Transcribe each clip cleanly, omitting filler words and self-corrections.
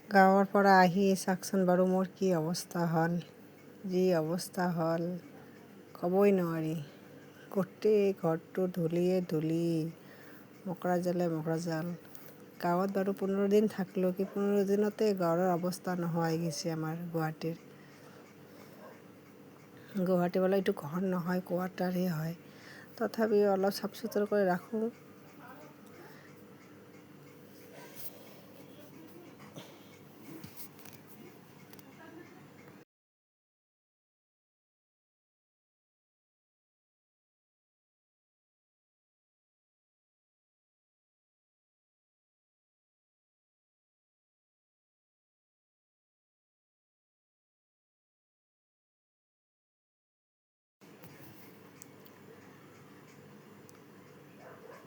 গাঁৱৰ পৰা আহি চাওকচোন বাৰু মোৰ কি অৱস্থা হ'ল, যি অৱস্থা হ'ল ক'বই নোৱাৰি। গোটেই ঘৰটো ধূলিয়ে ধূলি, মকৰা জালে মকৰা জাল। গাঁৱত বাৰু 15 দিন থাকিলোঁ, কি 15 দিনতে গাঁৱৰ অৱস্থা নোহোৱা হৈ গৈছে আমাৰ গুৱাহাটীৰ। গুৱাহাটী বোলে এইটো ঘৰ নহয়, কোৱাৰ্টাৰহে হয়, তথাপিও অলপ চাফ চিকুণ কৰি ৰাখোঁ।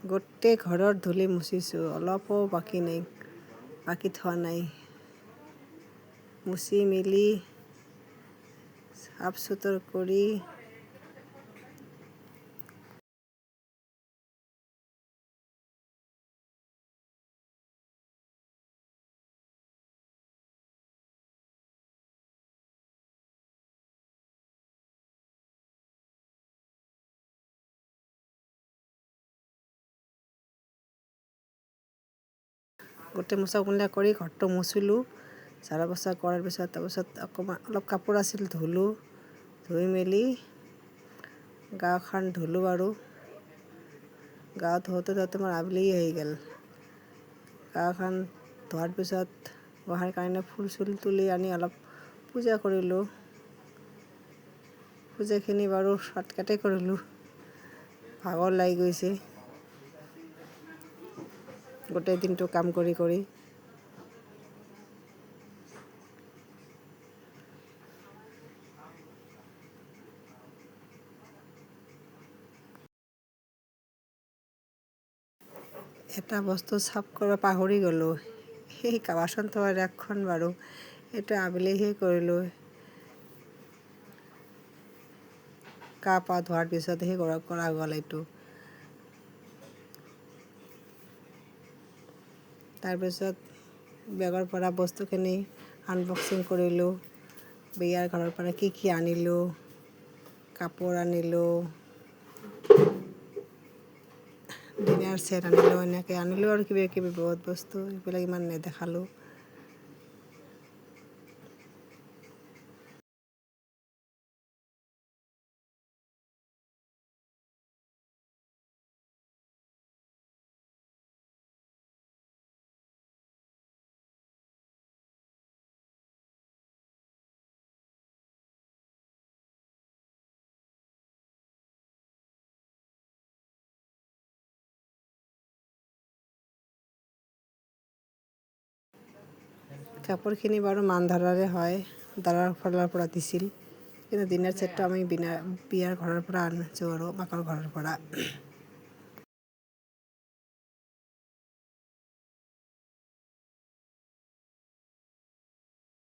গোটেই ঘৰৰ ধূলি মুচিছোঁ, অলপো বাকী থোৱা নাই। মুচি মেলি চাফ চিকুণ কৰি গোটেই মোচা কুন্ডা কৰি ঘৰটো মুচিলোঁ। ঝাৰু পোছা কৰাৰ পিছত তাৰপিছত অলপ কাপোৰ আছিল ধুলোঁ, ধুই মেলি গাখন ধুলোঁ আৰু গা ধোওঁতে মোৰ আবেলি হৈ গ'ল। গাখন ধোৱাৰ পিছত গোঁসাইৰ কাৰণে ফুল চুল তুলি আনি অলপ পূজা কৰিলোঁ। পূজাখিনি বাৰু শৰ্টকাটেই কৰিলোঁ, ভাগৰ লাগি গৈছে গোটেই দিনটো কাম কৰি কৰি। এটা বস্তু চাফ কৰিব পাহৰি গ'লোঁ, সেই বাচন থোৱা ৰেকখন বাৰু এইটো আবেলিহে কৰিলোঁ। গা পা ধোৱাৰ পিছতহে কৰা গ'ল এইটো। তাৰপিছত বেগৰ পৰা বস্তুখিনি আনবক্সিং কৰিলোঁ। বিয়াৰ ঘৰৰ পৰা কি কি আনিলোঁ, কাপোৰ আনিলোঁ, ডিনাৰ ছেট আনিলোঁ, এনেকৈ আনিলোঁ আৰু কিবা কিবি বহুত বস্তু, এইবিলাক ইমান নেদেখালোঁ। কাপোৰখিনি বাৰু মান ধৰাৰে হয়, দাদাৰ ফালৰ পৰা দিছিল, কিন্তু ডিনাৰ ছেটটো আমি বিয়াৰ ঘৰৰ পৰা আনিছোঁ আৰু মাকৰ ঘৰৰ পৰা।